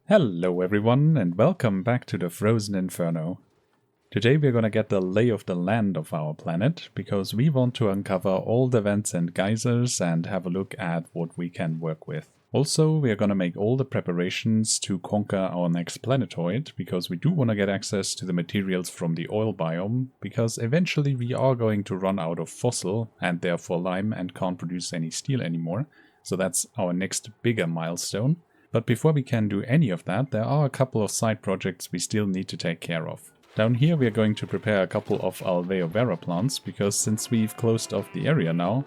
Hello everyone and welcome back to the Frozen Inferno. Today we're gonna get the lay of the land of our planet because we want to uncover all the vents and geysers and have a look at what we can work with. Also, we're gonna make all the preparations to conquer our next planetoid because we do want to get access to the materials from the oil biome because eventually we are going to run out of fossil and therefore lime and can't produce any steel anymore. So that's our next bigger milestone. But before we can do any of that, there are a couple of side projects we still need to take care of. Down here we are going to prepare a couple of alveo vera plants, because since we've closed off the area now,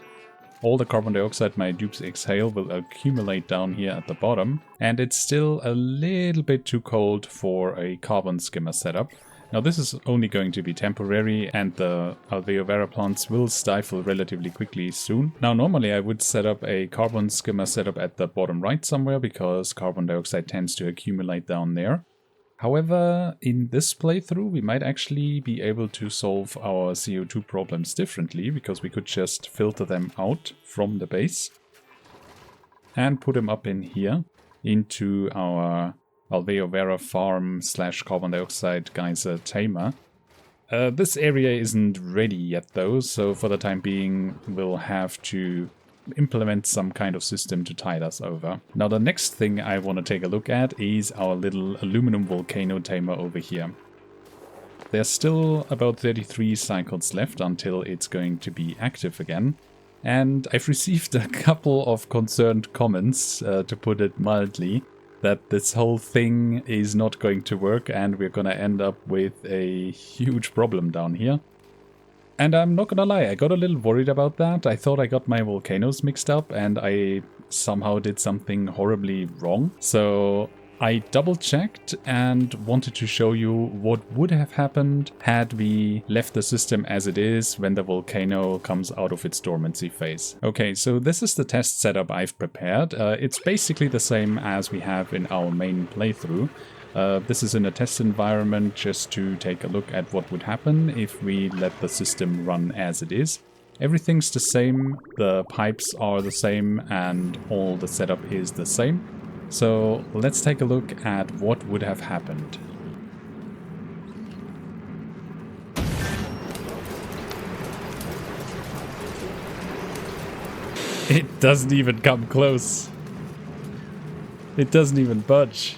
all the carbon dioxide my dupes exhale will accumulate down here at the bottom, and it's still a little bit too cold for a carbon skimmer setup. Now this is only going to be temporary and the alveo vera plants will stifle relatively quickly soon. Now normally I would set up a carbon skimmer setup at the bottom right somewhere because carbon dioxide tends to accumulate down there. However, in this playthrough we might actually be able to solve our CO2 problems differently because we could just filter them out from the base and put them up in here into our alveo vera farm / carbon dioxide geyser tamer. This area isn't ready yet though, so for the time being we'll have to implement some kind of system to tide us over. Now the next thing I want to take a look at is our little aluminum volcano tamer over here. There's still about 33 cycles left until it's going to be active again. And I've received a couple of concerned comments, to put it mildly, that this whole thing is not going to work and we're gonna end up with a huge problem down here. And I'm not gonna lie, I got a little worried about that. I thought I got my volcanoes mixed up and I somehow did something horribly wrong. So I double checked and wanted to show you what would have happened had we left the system as it is when the volcano comes out of its dormancy phase. Okay, so this is the test setup I've prepared. It's basically the same as we have in our main playthrough. This is in a test environment just to take a look at what would happen if we let the system run as it is. Everything's the same, the pipes are the same, and all the setup is the same. So let's take a look at what would have happened. It doesn't even come close. It doesn't even budge.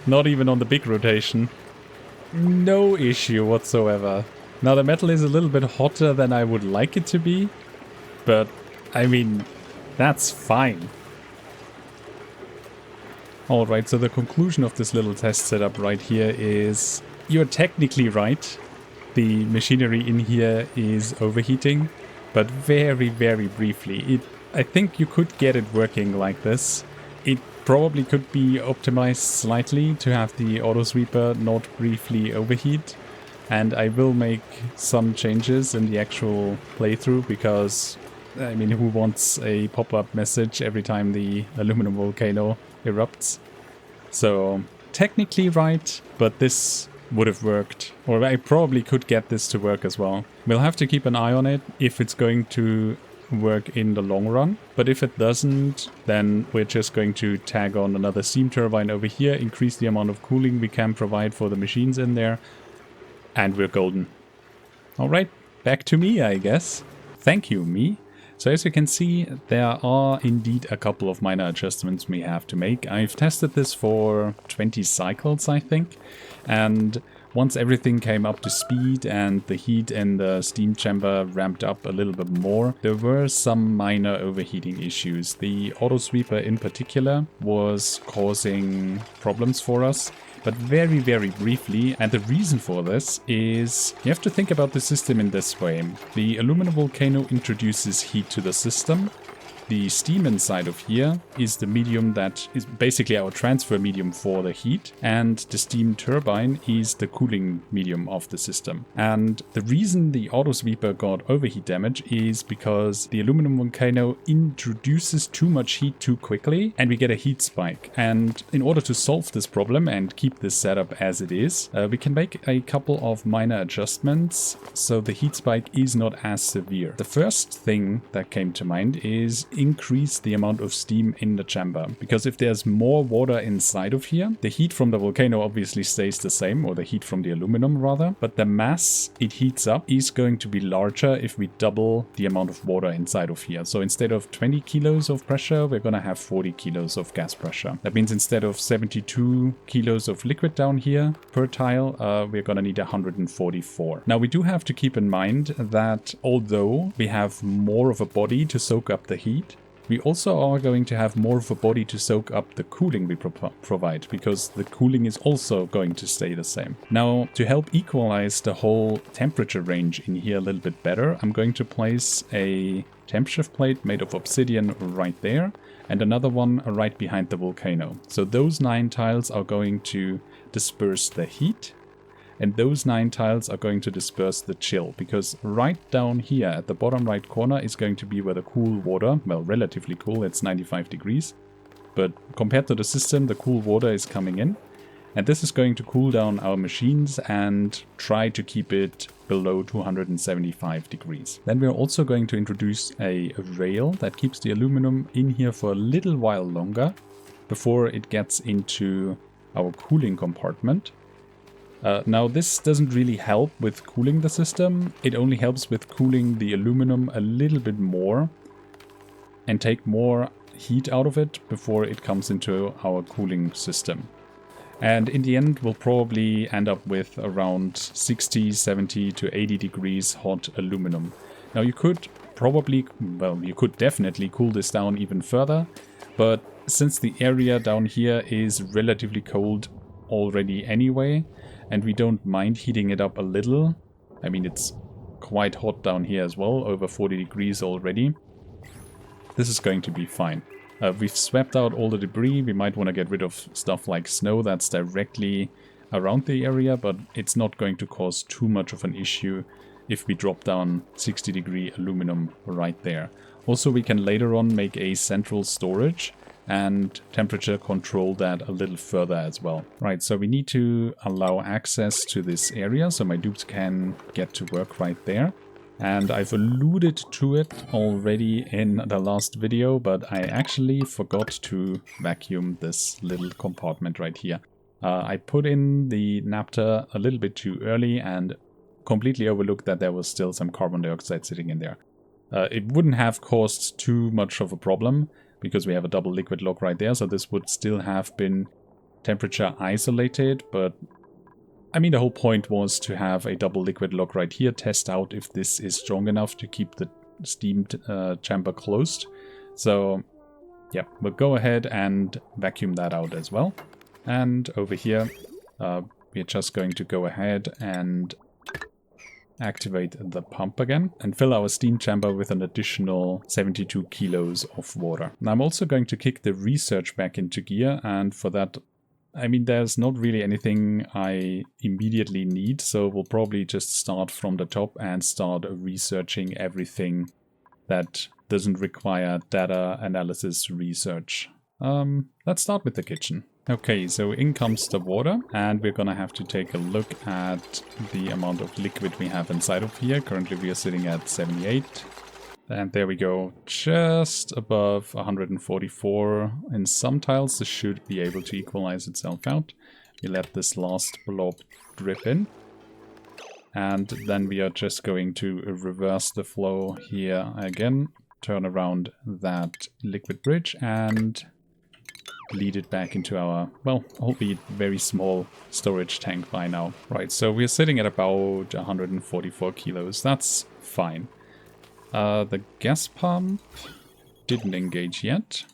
Not even on the big rotation. No issue whatsoever. Now the metal is a little bit hotter than I would like it to be, but I mean, that's fine. Alright, so the conclusion of this little test setup right here is you're technically right. The machinery in here is overheating, but very, very briefly. I think you could get it working like this. It probably could be optimized slightly to have the autosweeper not briefly overheat. And I will make some changes in the actual playthrough because, I mean, who wants a pop-up message every time the aluminum volcano erupts? So technically right, but this would have worked, or I probably could get this to work as well. We'll have to keep an eye on it if it's going to work in the long run, but if it doesn't, then we're just going to tag on another steam turbine over here, increase the amount of cooling we can provide for the machines in there, and we're golden. Alright, back to me, I guess. Thank you, me. So as you can see, there are indeed a couple of minor adjustments we have to make. I've tested this for 20 cycles, I think, and once everything came up to speed and the heat in the steam chamber ramped up a little bit more, there were some minor overheating issues. The autosweeper in particular was causing problems for us, but very, very briefly. And the reason for this is you have to think about the system in this way. The aluminum volcano introduces heat to the system. The steam inside of here is the medium that is basically our transfer medium for the heat, and the steam turbine is the cooling medium of the system. And the reason the autosweeper got overheat damage is because the aluminum volcano introduces too much heat too quickly and we get a heat spike. And in order to solve this problem and keep this setup as it is, we can make a couple of minor adjustments so the heat spike is not as severe. The first thing that came to mind is increase the amount of steam in the chamber, because if there's more water inside of here, the heat from the volcano obviously stays the same, or the heat from the aluminum rather, but the mass it heats up is going to be larger if we double the amount of water inside of here. So instead of 20 kilos of pressure, we're gonna have 40 kilos of gas pressure. That means instead of 72 kilos of liquid down here per tile, we're gonna need 144. Now we do have to keep in mind that although we have more of a body to soak up the heat, we also are going to have more of a body to soak up the cooling we provide, because the cooling is also going to stay the same. Now, to help equalize the whole temperature range in here a little bit better, I'm going to place a temp shift plate made of obsidian right there, and another one right behind the volcano. So those 9 tiles are going to disperse the heat, and those 9 tiles are going to disperse the chill, because right down here at the bottom right corner is going to be where the cool water, well, relatively cool, it's 95 degrees, but compared to the system, the cool water is coming in, and this is going to cool down our machines and try to keep it below 275 degrees. Then we're also going to introduce a rail that keeps the aluminum in here for a little while longer before it gets into our cooling compartment. Now this doesn't really help with cooling the system, it only helps with cooling the aluminum a little bit more and take more heat out of it before it comes into our cooling system. And in the end we'll probably end up with around 60, 70 to 80 degrees hot aluminum. Now you could probably, well, you could definitely cool this down even further, but since the area down here is relatively cold already anyway, and we don't mind heating it up a little. I mean, it's quite hot down here as well, over 40 degrees already. This is going to be fine. We've swept out all the debris. We might want to get rid of stuff like snow that's directly around the area, but it's not going to cause too much of an issue if we drop down 60 degree aluminum right there. Also, we can later on make a central storage and temperature control that a little further as well. Right, so we need to allow access to this area so my dupes can get to work right there. And I've alluded to it already in the last video, but I actually forgot to vacuum this little compartment right here. I put in the naphtha a little bit too early and completely overlooked that there was still some carbon dioxide sitting in there. It wouldn't have caused too much of a problem, because we have a double liquid lock right there, so this would still have been temperature isolated, but I mean the whole point was to have a double liquid lock right here, test out if this is strong enough to keep the steam chamber closed. So yeah, we'll go ahead and vacuum that out as well. And over here we're just going to go ahead and activate the pump again and fill our steam chamber with an additional 72 kilos of water. Now I'm also going to kick the research back into gear, and for that, I mean, there's not really anything I immediately need, so we'll probably just start from the top and start researching everything that doesn't require data analysis research. Let's start with the kitchen. Okay, so in comes the water, and we're gonna have to take a look at the amount of liquid we have inside of here. Currently we are sitting at 78, and there we go, just above 144. In some tiles this should be able to equalize itself out. We let this last blob drip in, and then we are just going to reverse the flow here again, turn around that liquid bridge and lead it back into our, well, albeit very small storage tank by now. Right, so we're sitting at about 144 kilos. That's fine. The gas pump didn't engage yet.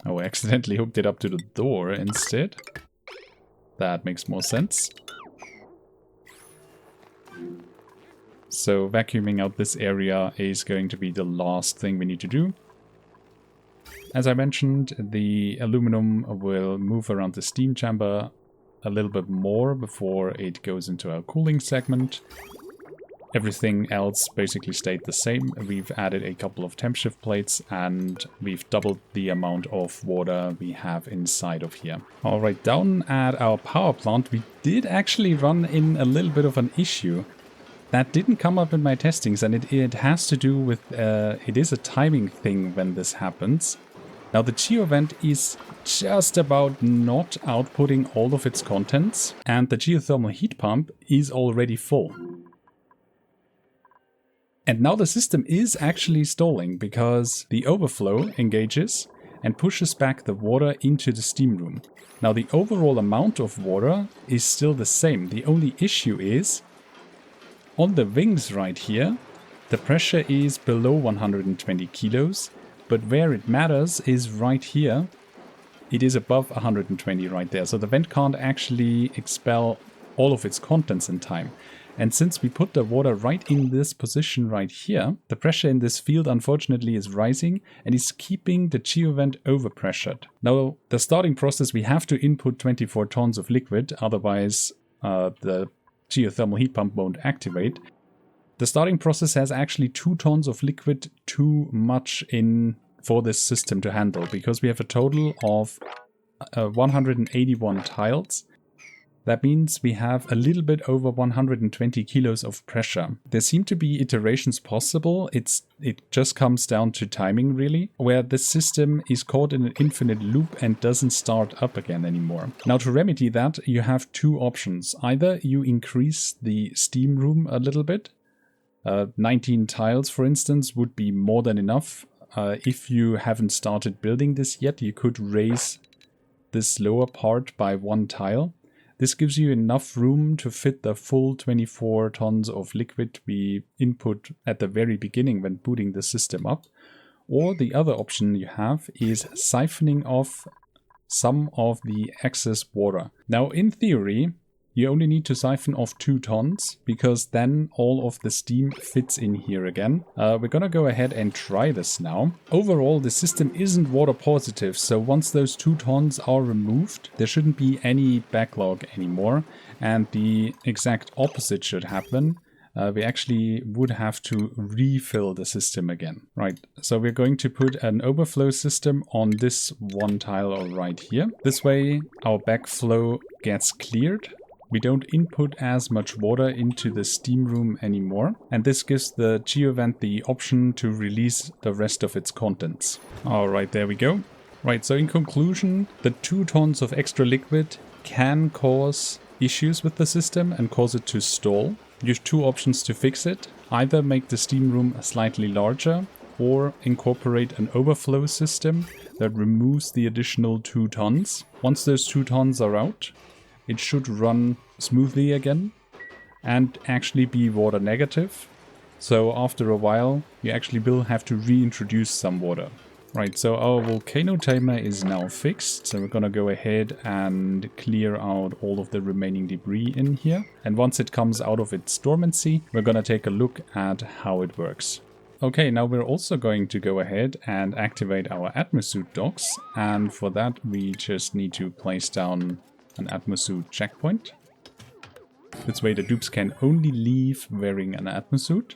Oh, I accidentally hooked it up to the door instead. That makes more sense. So vacuuming out this area is going to be the last thing we need to do. As I mentioned, the aluminum will move around the steam chamber a little bit more before it goes into our cooling segment. Everything else basically stayed the same. We've added a couple of temp shift plates and we've doubled the amount of water we have inside of here. Alright, down at our power plant we did actually run in a little bit of an issue. That didn't come up in my testings, and it has to do with, it is a timing thing when this happens. Now the geovent is just about not outputting all of its contents, and the geothermal heat pump is already full. And now the system is actually stalling because the overflow engages and pushes back the water into the steam room. Now the overall amount of water is still the same. The only issue is on the wings right here, the pressure is below 120 kilos, but where it matters is right here. It is above 120 right there, so the vent can't actually expel all of its contents in time. And since we put the water right in this position right here, the pressure in this field unfortunately is rising and is keeping the geovent overpressured. Now, the starting process, we have to input 24 tons of liquid, otherwise the geothermal heat pump won't activate. The starting process has actually 2 tons of liquid too much in for this system to handle, because we have a total of 181 tiles. That means we have a little bit over 120 kilos of pressure. There seem to be iterations possible. It just comes down to timing, really, where the system is caught in an infinite loop and doesn't start up again anymore. Now, to remedy that, you have 2 options. Either you increase the steam room a little bit. 19 tiles, for instance, would be more than enough. If you haven't started building this yet, you could raise this lower part by 1 tile. This gives you enough room to fit the full 24 tons of liquid we input at the very beginning when booting the system up. Or the other option you have is siphoning off some of the excess water. Now, in theory, you only need to siphon off 2 tons, because then all of the steam fits in here again. We're gonna go ahead and try this now. Overall, the system isn't water positive, so once those 2 tons are removed, there shouldn't be any backlog anymore, and the exact opposite should happen. We actually would have to refill the system again. Right, so we're going to put an overflow system on this 1 tile right here. This way our backflow gets cleared. We don't input as much water into the steam room anymore, and this gives the geovent the option to release the rest of its contents. Alright, there we go. Right, so in conclusion, the 2 tons of extra liquid can cause issues with the system and cause it to stall. You have 2 options to fix it. Either make the steam room slightly larger, or incorporate an overflow system that removes the additional 2 tons. Once those 2 tons are out, it should run smoothly again and actually be water negative. So after a while, you actually will have to reintroduce some water. Right, so our volcano timer is now fixed. So we're gonna go ahead and clear out all of the remaining debris in here. And once it comes out of its dormancy, we're gonna take a look at how it works. Okay, now we're also going to go ahead and activate our Atmosuit docks. And for that, we just need to place down an Atmosuit checkpoint. This way the dupes can only leave wearing an Atmosuit.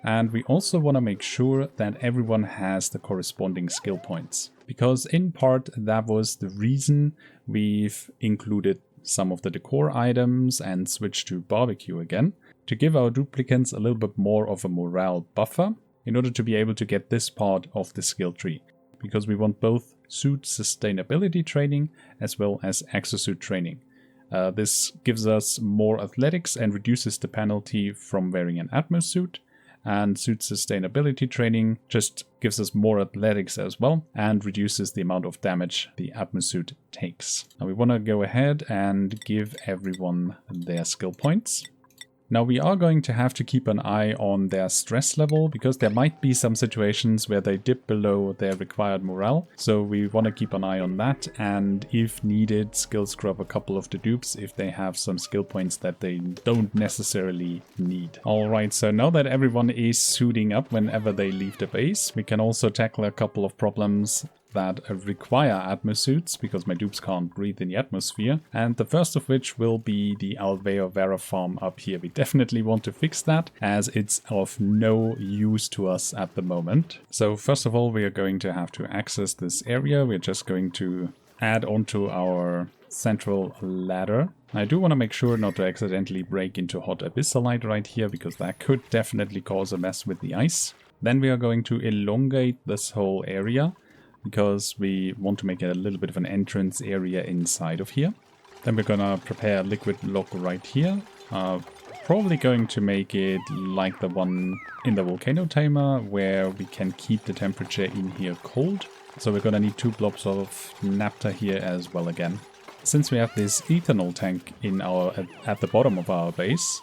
And we also want to make sure that everyone has the corresponding skill points. Because in part that was the reason we've included some of the decor items and switched to barbecue again. To give our duplicants a little bit more of a morale buffer in order to be able to get this part of the skill tree. Because we want both suit sustainability training as well as exosuit training. This gives us more athletics and reduces the penalty from wearing an Atmosuit. And suit sustainability training just gives us more athletics as well and reduces the amount of damage the Atmosuit takes. Now we want to go ahead and give everyone their skill points. Now we are going to have to keep an eye on their stress level, because there might be some situations where they dip below their required morale. So we want to keep an eye on that, and if needed, skill scrub a couple of the dupes if they have some skill points that they don't necessarily need. Alright, so now that everyone is suiting up whenever they leave the base, we can also tackle a couple of problems that require Atmosuits, because my dupes can't breathe in the atmosphere. And the first of which will be the Alveo Vera farm up here. We definitely want to fix that, as it's of no use to us at the moment. So first of all, we are going to have to access this area. We're just going to add onto our central ladder. I do want to make sure not to accidentally break into hot abyssalite right here, because that could definitely cause a mess with the ice. Then we are going to elongate this whole area, because we want to make it a little bit of an entrance area inside of here. Then we're gonna prepare a liquid lock right here. Probably going to make it like the one in the volcano tamer, where we can keep the temperature in here cold. So we're gonna need 2 blobs of naphtha here as well again. Since we have this ethanol tank in at the bottom of our base,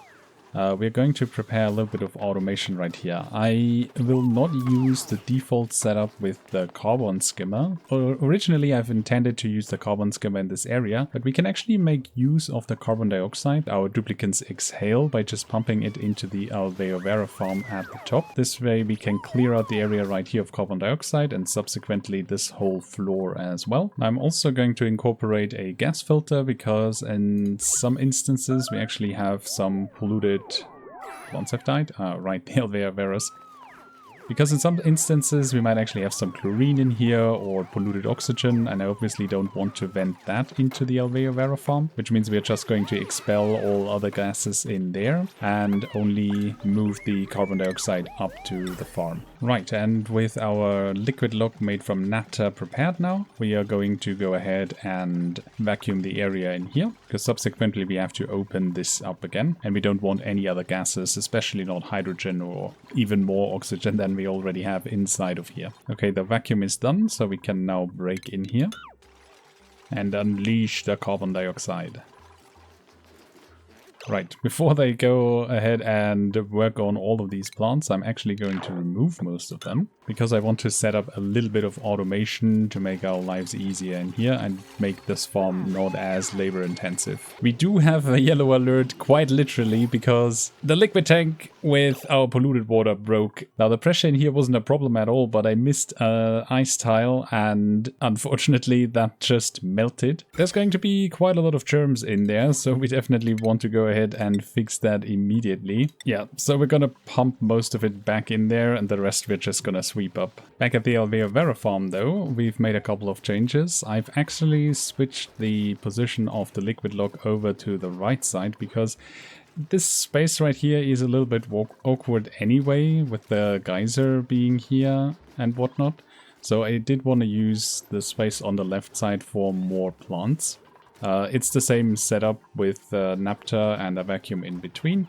we're going to prepare a little bit of automation right here. I will not use the default setup with the carbon skimmer. Originally, I've intended to use the carbon skimmer in this area, but we can actually make use of the carbon dioxide our duplicants exhale by just pumping it into the Alveovera farm at the top. This way we can clear out the area right here of carbon dioxide and subsequently this whole floor as well. I'm also going to incorporate a gas filter because in some instances we actually have some polluted plants have died. Right, the Alveoveras. Because in some instances we might actually have some chlorine in here or polluted oxygen, and I obviously don't want to vent that into the Alveovera farm, which means we're just going to expel all other gases in there and only move the carbon dioxide up to the farm. Right, and with our liquid lock made from naphtha prepared now, we are going to go ahead and vacuum the area in here, because subsequently we have to open this up again, and we don't want any other gases, especially not hydrogen or even more oxygen than we already have inside of here. Okay, the vacuum is done, so we can now break in here and unleash the carbon dioxide. Right, before they go ahead and work on all of these plants, I'm actually going to remove most of them, because I want to set up a little bit of automation to make our lives easier in here and make this farm not as labor intensive. We do have a yellow alert quite literally, because the liquid tank with our polluted water broke. Now the pressure in here wasn't a problem at all, but I missed an ice tile and unfortunately that just melted. There's going to be quite a lot of germs in there, so we definitely want to go ahead and fix that immediately. Yeah, so we're gonna pump most of it back in there and the rest we're just gonna sweep up. Back at the Alveovera farm though, we've made a couple of changes. I've actually switched the position of the liquid lock over to the right side, because this space right here is a little bit awkward anyway, with the geyser being here and whatnot. So I did want to use the space on the left side for more plants. It's the same setup with naphtha and a vacuum in between,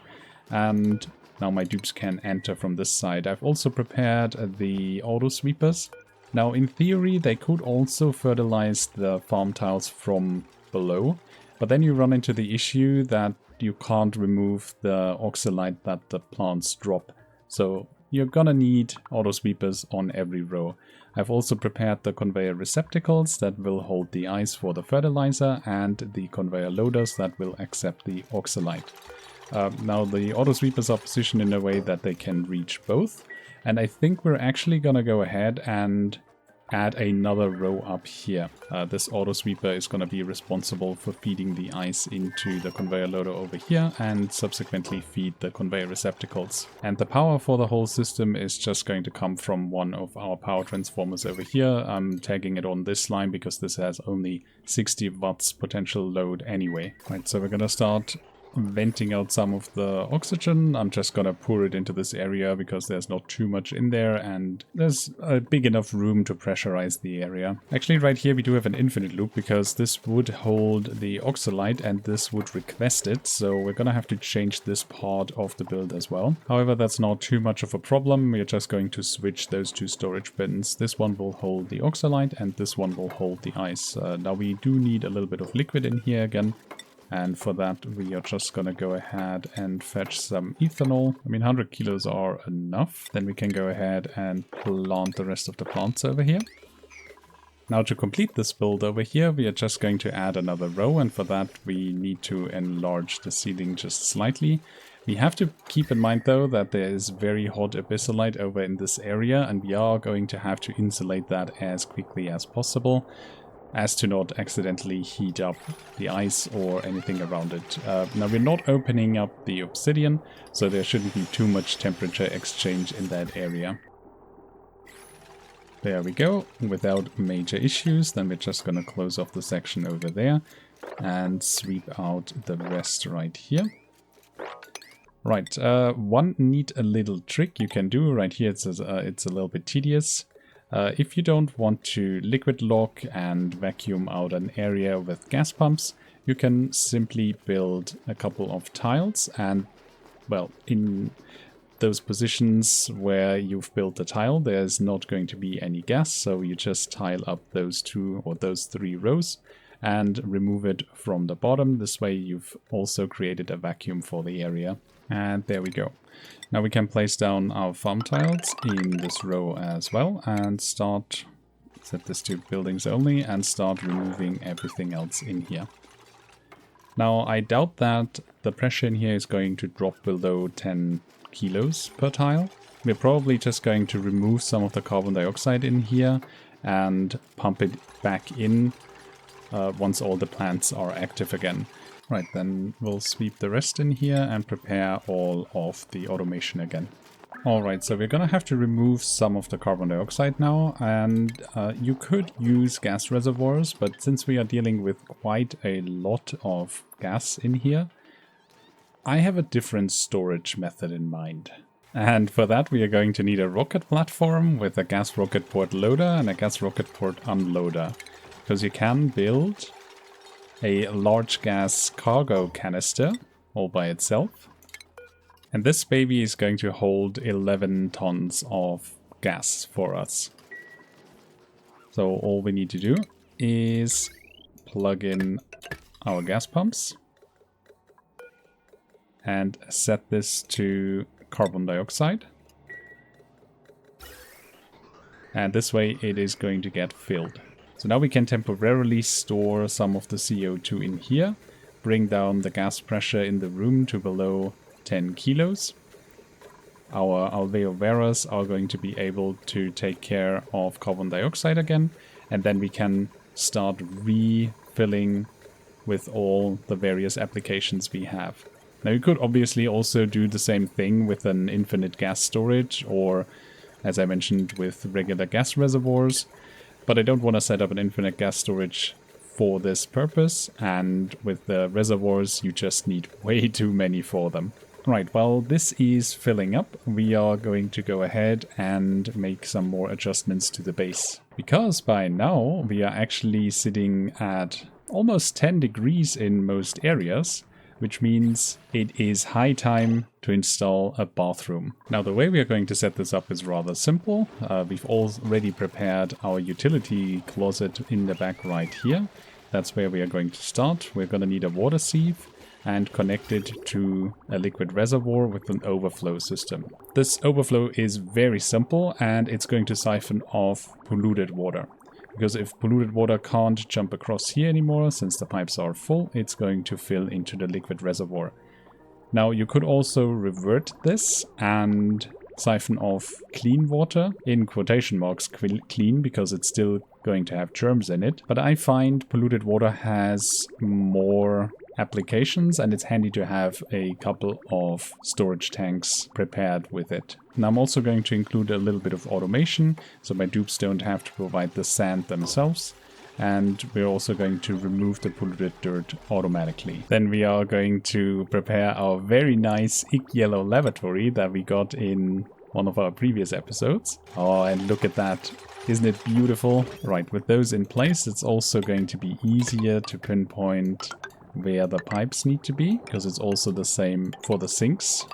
and now my dupes can enter from this side. I've also prepared the auto sweepers. Now in theory they could also fertilize the farm tiles from below, but then you run into the issue that you can't remove the oxalate that the plants drop. So you're gonna need auto sweepers on every row. I've also prepared the conveyor receptacles that will hold the ice for the fertilizer and the conveyor loaders that will accept the oxalate. Now the auto sweepers are positioned in a way that they can reach both, and I think we're actually gonna go ahead and add another row up here. This auto sweeper is going to be responsible for feeding the ice into the conveyor loader over here and subsequently feed the conveyor receptacles. And the power for the whole system is just going to come from one of our power transformers over here. I'm tagging it on this line because this has only 60 watts potential load anyway. Right, so we're going to start venting out some of the oxygen. I'm just gonna pour it into this area because there's not too much in there and there's a big enough room to pressurize the area. Actually right here we do have an infinite loop because this would hold the oxalate and this would request it, so we're gonna have to change this part of the build as well. However, that's not too much of a problem. We're just going to switch those two storage bins. This one will hold the oxalate and this one will hold the ice. Now we do need a little bit of liquid in here again. And for that, we are just going to go ahead and fetch some ethanol. I mean, 100 kilos are enough. Then we can go ahead and plant the rest of the plants over here. Now to complete this build over here, we are just going to add another row. And for that, we need to enlarge the ceiling just slightly. We have to keep in mind, though, that there is very hot abyssalite over in this area. And we are going to have to insulate that as quickly as possible, as to not accidentally heat up the ice or anything around it. Now we're not opening up the obsidian, so there shouldn't be too much temperature exchange in that area. There we go, without major issues. Then we're just gonna close off the section over there and sweep out the rest right here. Right, one neat a little trick you can do right here. It's a little bit tedious. If you don't want to liquid lock and vacuum out an area with gas pumps, you can simply build a couple of tiles and, well, in those positions where you've built the tile, there's not going to be any gas, so you just tile up those 2 or those 3 rows and remove it from the bottom. This way you've also created a vacuum for the area. And there we go. Now we can place down our farm tiles in this row as well and start, set this to buildings only, and start removing everything else in here. Now I doubt that the pressure in here is going to drop below 10 kilos per tile. We're probably just going to remove some of the carbon dioxide in here and pump it back in once all the plants are active again. Right, then we'll sweep the rest in here and prepare all of the automation again. Alright, so we're gonna have to remove some of the carbon dioxide now, and you could use gas reservoirs, but since we are dealing with quite a lot of gas in here, I have a different storage method in mind. And for that we are going to need a rocket platform with a gas rocket port loader and a gas rocket port unloader. Because you can build a large gas cargo canister all by itself. And this baby is going to hold 11 tons of gas for us. So all we need to do is plug in our gas pumps and set this to carbon dioxide. And this way it is going to get filled. So now we can temporarily store some of the CO2 in here, bring down the gas pressure in the room to below 10 kilos. Our alveovaras are going to be able to take care of carbon dioxide again, and then we can start refilling with all the various applications we have. Now you could obviously also do the same thing with an infinite gas storage, or as I mentioned, with regular gas reservoirs, but I don't want to set up an infinite gas storage for this purpose, and with the reservoirs you just need way too many for them. Right, while this is filling up, we are going to go ahead and make some more adjustments to the base. Because by now we are actually sitting at almost 10 degrees in most areas, which means it is high time to install a bathroom. Now the way we are going to set this up is rather simple. We've already prepared our utility closet in the back right here. That's where we are going to start. We're going to need a water sieve and connect it to a liquid reservoir with an overflow system. This overflow is very simple and it's going to siphon off polluted water. Because if polluted water can't jump across here anymore, since the pipes are full, it's going to fill into the liquid reservoir. Now you could also revert this and siphon off clean water, in quotation marks clean, because it's still going to have germs in it. But I find polluted water has more applications and it's handy to have a couple of storage tanks prepared with it. Now I'm also going to include a little bit of automation, so my dupes don't have to provide the sand themselves. And we're also going to remove the polluted dirt automatically. Then we are going to prepare our very nice ink yellow lavatory that we got in one of our previous episodes. Oh, and look at that. Isn't it beautiful? Right, with those in place, it's also going to be easier to pinpoint where the pipes need to be, because it's also the same for the sinks.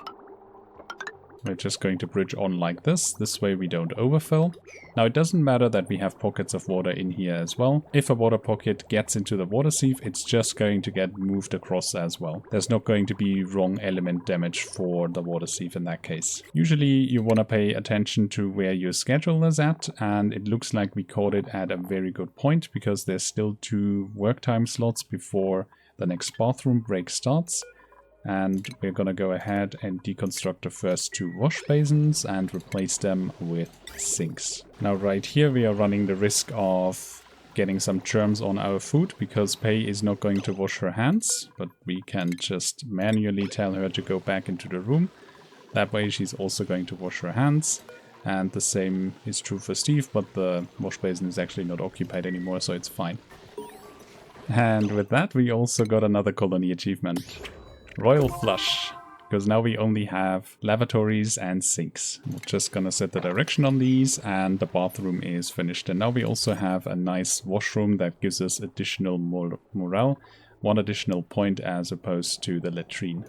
We're just going to bridge on like this. This way we don't overfill. Now it doesn't matter that we have pockets of water in here as well. If a water pocket gets into the water sieve, it's just going to get moved across as well. There's not going to be wrong element damage for the water sieve in that case. Usually you want to pay attention to where your schedule is at, and it looks like we caught it at a very good point because there's still 2 work time slots before the next bathroom break starts. And we're gonna go ahead and deconstruct the first 2 wash basins and replace them with sinks. Now right here we are running the risk of getting some germs on our food because Pei is not going to wash her hands, but we can just manually tell her to go back into the room. That way she's also going to wash her hands. And the same is true for Steve, but the wash basin is actually not occupied anymore, so it's fine. And with that, we also got another colony achievement. Royal Flush. Because now we only have lavatories and sinks. We're just gonna set the direction on these, and the bathroom is finished. And now we also have a nice washroom that gives us additional morale. 1 additional point as opposed to the latrine.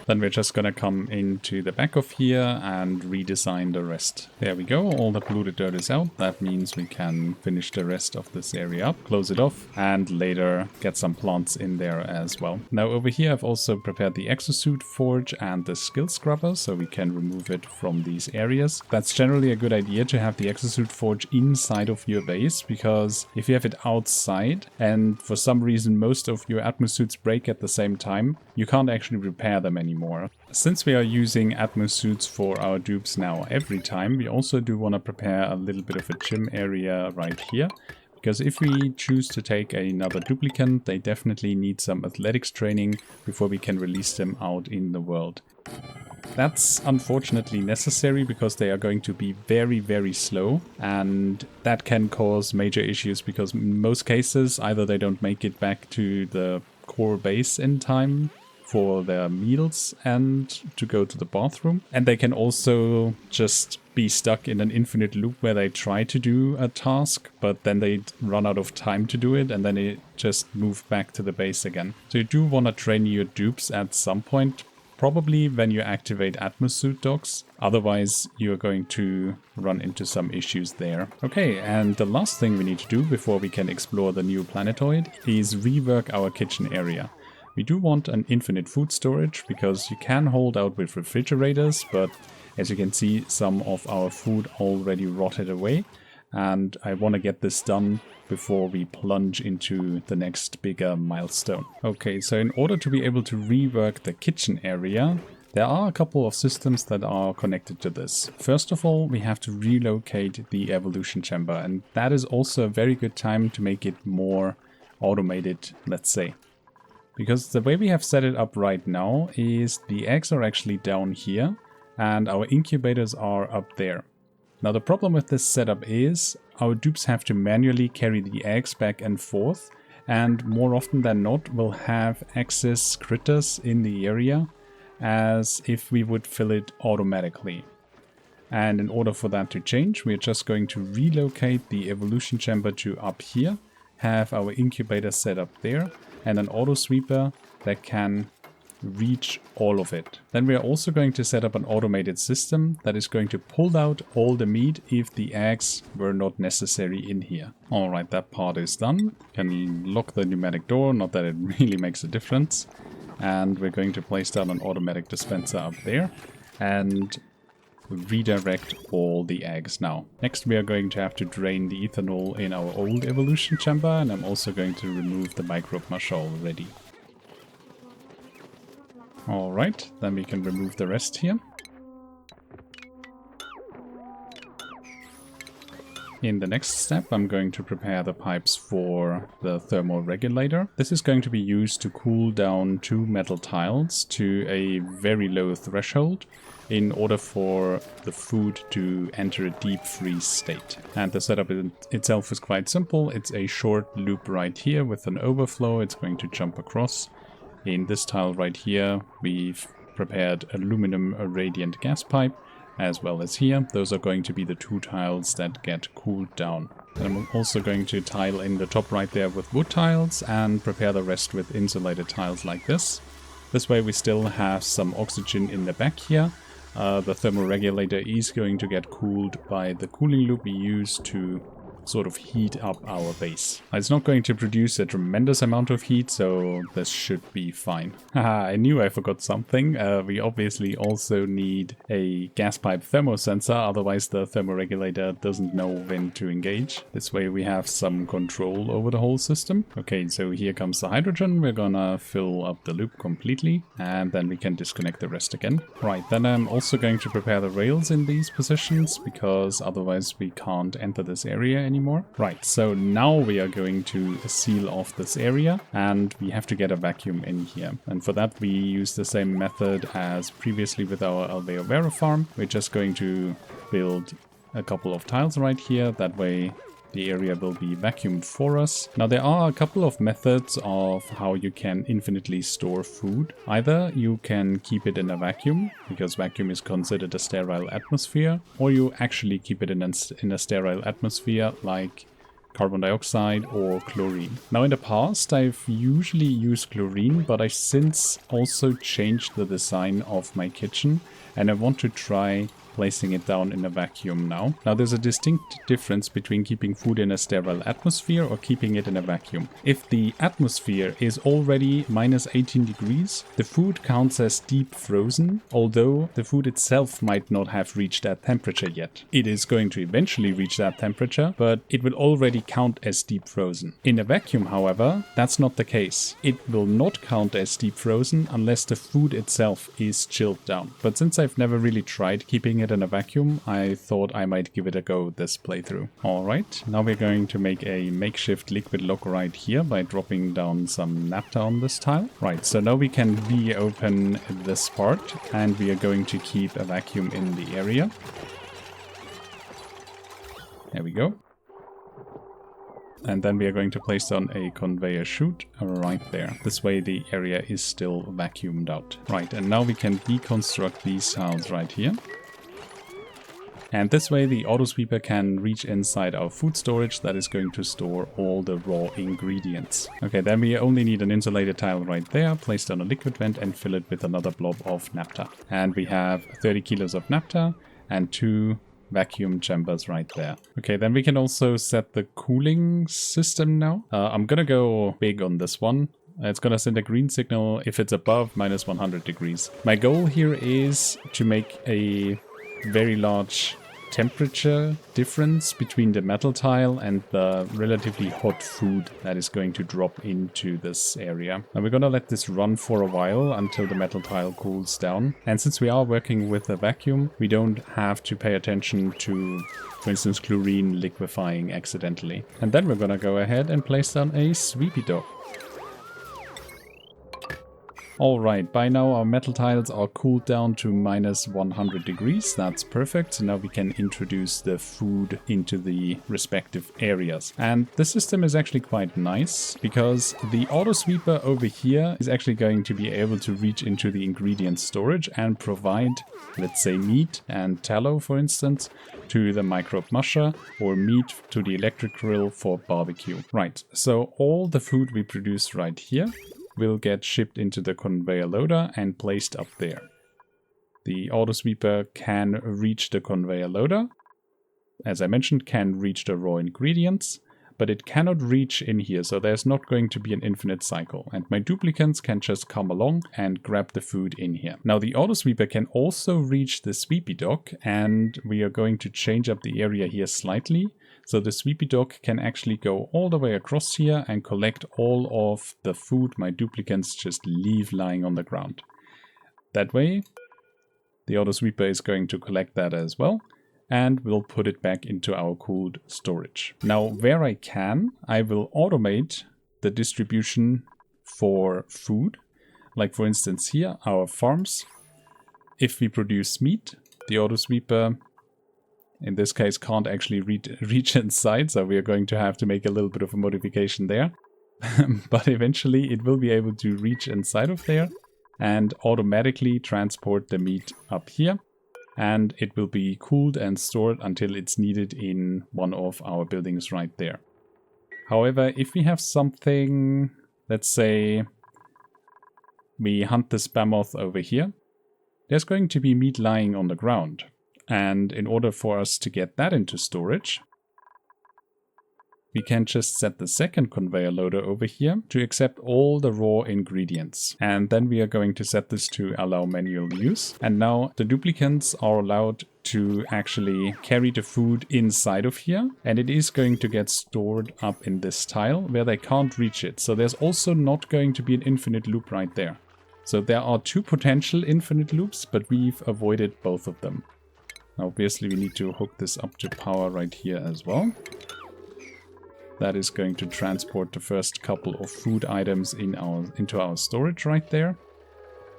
Then we're just gonna come into the back of here and redesign the rest. There we go, all the polluted dirt is out. That means we can finish the rest of this area up, close it off, and later get some plants in there as well. Now over here I've also prepared the exosuit forge and the skill scrubber, so we can remove it from these areas. That's generally a good idea to have the exosuit forge inside of your base, because if you have it outside and for some reason most of your atmosuits break at the same time, you can't actually repair them anymore. Since we are using atmosuits for our dupes now every time, we also do want to prepare a little bit of a gym area right here. Because if we choose to take another duplicant, they definitely need some athletics training before we can release them out in the world. That's unfortunately necessary because they are going to be very, very slow, and that can cause major issues because in most cases either they don't make it back to the core base in time for their meals and to go to the bathroom. And they can also just be stuck in an infinite loop where they try to do a task, but then they run out of time to do it and then they just move back to the base again. So you do want to train your dupes at some point, probably when you activate atmosuit dogs. Otherwise, you're going to run into some issues there. Okay, and the last thing we need to do before we can explore the new planetoid is rework our kitchen area. We do want an infinite food storage because you can hold out with refrigerators, but as you can see, some of our food already rotted away. And I want to get this done before we plunge into the next bigger milestone. Okay, so in order to be able to rework the kitchen area, there are a couple of systems that are connected to this. First of all, we have to relocate the evolution chamber, and that is also a very good time to make it more automated, let's say. Because the way we have set it up right now is the eggs are actually down here and our incubators are up there. Now the problem with this setup is our dupes have to manually carry the eggs back and forth, and more often than not will have excess critters in the area as if we would fill it automatically. And in order for that to change, we're just going to relocate the evolution chamber to up here, have our incubator set up there, and an auto sweeper that can reach all of it. Then we are also going to set up an automated system that is going to pull out all the meat if the eggs were not necessary in here. Alright, that part is done. Can lock the pneumatic door, not that it really makes a difference. And we're going to place down an automatic dispenser up there and redirect all the eggs now. Next we are going to have to drain the ethanol in our old evolution chamber, and I'm also going to remove the microbe masher already. Alright, then we can remove the rest here. In the next step, I'm going to prepare the pipes for the thermal regulator. This is going to be used to cool down 2 metal tiles to a very low threshold in order for the food to enter a deep freeze state. And the setup itself is quite simple. It's a short loop right here with an overflow. It's going to jump across. In this tile right here, we've prepared aluminum radiant gas pipe, as well as here. Those are going to be the 2 tiles that get cooled down. And I'm also going to tile in the top right there with wood tiles and prepare the rest with insulated tiles like this. This way we still have some oxygen in the back here. The thermal regulator is going to get cooled by the cooling loop we use to sort of heat up our base. It's not going to produce a tremendous amount of heat, so this should be fine. Haha, I knew I forgot something. We obviously also need a gas pipe thermosensor, otherwise the thermoregulator doesn't know when to engage. This way we have some control over the whole system. Okay, so here comes the hydrogen. We're gonna fill up the loop completely, and then we can disconnect the rest again. Right, then I'm also going to prepare the rails in these positions, because otherwise we can't enter this area anymore. Right, so now we are going to seal off this area, and we have to get a vacuum in here. And for that we use the same method as previously with our Alveo Vera farm. We're just going to build a couple of tiles right here. That way the area will be vacuumed for us. Now there are a couple of methods of how you can infinitely store food. Either you can keep it in a vacuum, because vacuum is considered a sterile atmosphere, or you actually keep it in a sterile atmosphere like carbon dioxide or chlorine. Now in the past I've usually used chlorine, but I since also changed the design of my kitchen and I want to try placing it down in a vacuum now. Now there's a distinct difference between keeping food in a sterile atmosphere or keeping it in a vacuum. If the atmosphere is already minus 18 degrees, the food counts as deep frozen, although the food itself might not have reached that temperature yet. It is going to eventually reach that temperature, but it will already count as deep frozen. In a vacuum, however, that's not the case. It will not count as deep frozen unless the food itself is chilled down. But since I've never really tried keeping it in a vacuum, I thought I might give it a go this playthrough. Alright, now we're going to make a makeshift liquid lock right here by dropping down some naphtha on this tile. Right, so now we can reopen this part and we are going to keep a vacuum in the area. There we go. And then we are going to place down a conveyor chute right there. This way the area is still vacuumed out. Right, and now we can deconstruct these tiles right here. And this way the autosweeper can reach inside our food storage that is going to store all the raw ingredients. Okay, then we only need an insulated tile right there, place down a liquid vent and fill it with another blob of naphtha. And we have 30 kilos of naphtha and 2 vacuum chambers right there. Okay, then we can also set the cooling system now. I'm gonna go big on this one. It's gonna send a green signal if it's above minus 100 degrees. My goal here is to make a very large temperature difference between the metal tile and the relatively hot food that is going to drop into this area. Now we're gonna let this run for a while until the metal tile cools down. And since we are working with a vacuum, we don't have to pay attention to, for instance, chlorine liquefying accidentally. And then we're gonna go ahead and place down a sweepy dock. Alright, by now our metal tiles are cooled down to minus 100 degrees. That's perfect. So now we can introduce the food into the respective areas. And the system is actually quite nice because the auto sweeper over here is actually going to be able to reach into the ingredient storage and provide, let's say, meat and tallow, for instance, to the microbe musher, or meat to the electric grill for barbecue. Right, so all the food we produce right here will get shipped into the conveyor loader and placed up there. The autosweeper can reach the conveyor loader, as I mentioned, can reach the raw ingredients, but it cannot reach in here, so there's not going to be an infinite cycle, and my duplicants can just come along and grab the food in here. Now the autosweeper can also reach the sweepy dock, and we are going to change up the area here slightly. So the sweepy dock can actually go all the way across here and collect all of the food my duplicants just leave lying on the ground. That way, the autosweeper is going to collect that as well, and we'll put it back into our cooled storage. Now, where I can, I will automate the distribution for food. Like for instance here, our farms. If we produce meat, the autosweeper in this case can't actually reach inside, so we are going to have to make a little bit of a modification there. But eventually it will be able to reach inside of there and automatically transport the meat up here. And it will be cooled and stored until it's needed in one of our buildings right there. However, if we have something, let's say we hunt the spam moth over here, there's going to be meat lying on the ground. And in order for us to get that into storage, we can just set the second conveyor loader over here to accept all the raw ingredients. And then we are going to set this to allow manual use. And now the duplicants are allowed to actually carry the food inside of here. And it is going to get stored up in this tile where they can't reach it. So there's also not going to be an infinite loop right there. So there are 2 potential infinite loops, but we've avoided both of them. Obviously, we need to hook this up to power right here as well. That is going to transport the first couple of food items into our storage right there.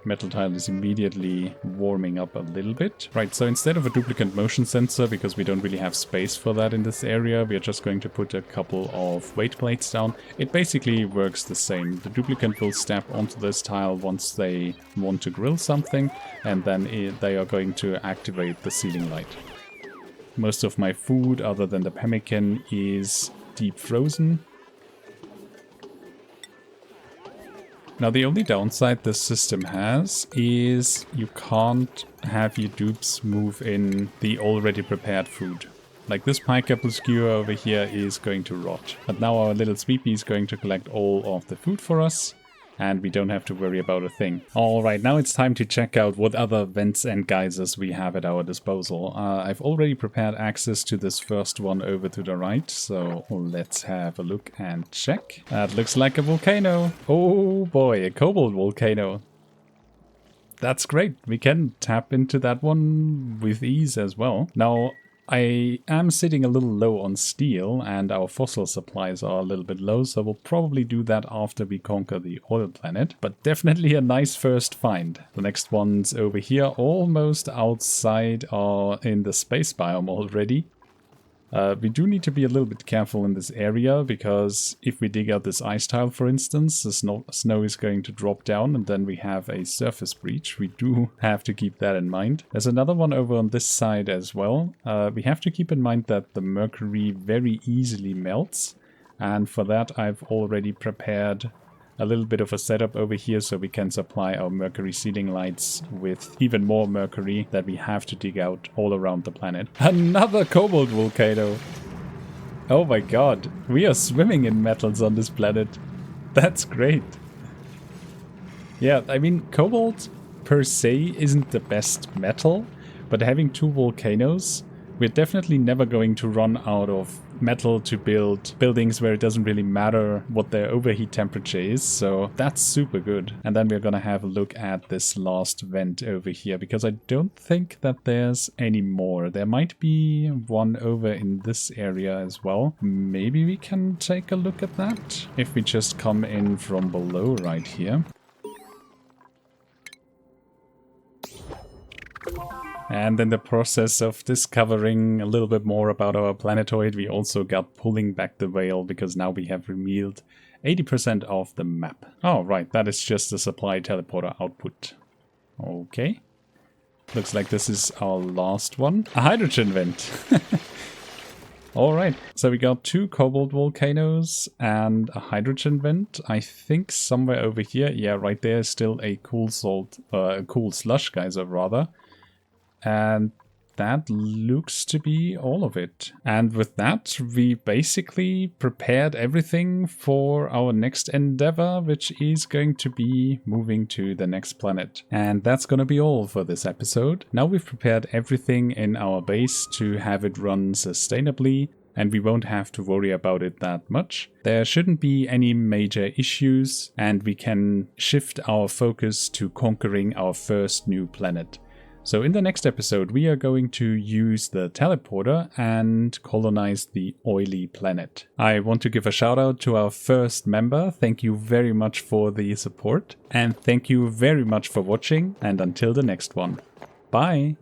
Metal tile is immediately warming up a little bit. Right, so instead of a duplicate motion sensor, because we don't really have space for that in this area, we are just going to put a couple of weight plates down. It basically works the same. The duplicant will step onto this tile once they want to grill something, and then they are going to activate the ceiling light. Most of my food, other than the pemmican, is deep frozen. Now the only downside this system has is you can't have your dupes move in the already prepared food. Like this pineapple skewer over here is going to rot. But now our little sweepy is going to collect all of the food for us. And we don't have to worry about a thing. Alright, now it's time to check out what other vents and geysers we have at our disposal. I've already prepared access to this first one over to the right, so let's have a look and check. That looks like a volcano. Oh boy, a cobalt volcano. That's great. We can tap into that one with ease as well. Now, I am sitting a little low on steel and our fossil supplies are a little bit low, so we'll probably do that after we conquer the oil planet. But definitely a nice first find. The next one's over here, almost outside or in the space biome already. We do need to be a little bit careful in this area, because if we dig out this ice tile, for instance, the snow is going to drop down and then we have a surface breach. We do have to keep that in mind. There's another one over on this side as well. We have to keep in mind that the mercury very easily melts, and for that I've already prepared a little bit of a setup over here so we can supply our mercury ceiling lights with even more mercury that we have to dig out all around the planet. Another cobalt volcano! Oh my god, we are swimming in metals on this planet. That's great. Yeah, I mean, cobalt per se isn't the best metal, but having two volcanoes, we're definitely never going to run out of metal to build buildings where it doesn't really matter what their overheat temperature is, so that's super good. And then we're gonna have a look at this last vent over here, because I don't think that there's any more. There might be one over in this area as well. Maybe we can take a look at that if we just come in from below right here. And in the process of discovering a little bit more about our planetoid, we also got pulling back the veil, because now we have revealed 80% of the map. Oh, right, that is just the supply teleporter output. Okay. Looks like this is our last one. A hydrogen vent. Alright, so we got two cobalt volcanoes and a hydrogen vent. I think somewhere over here, yeah, right there is still a cool slush geyser rather. And that looks to be all of it. And with that, we basically prepared everything for our next endeavor, which is going to be moving to the next planet. And that's going to be all for this episode. Now we've prepared everything in our base to have it run sustainably, and we won't have to worry about it that much. There shouldn't be any major issues, and we can shift our focus to conquering our first new planet. So in the next episode, we are going to use the teleporter and colonize the oily planet. I want to give a shout out to our first member. Thank you very much for the support. And thank you very much for watching. And until the next one. Bye!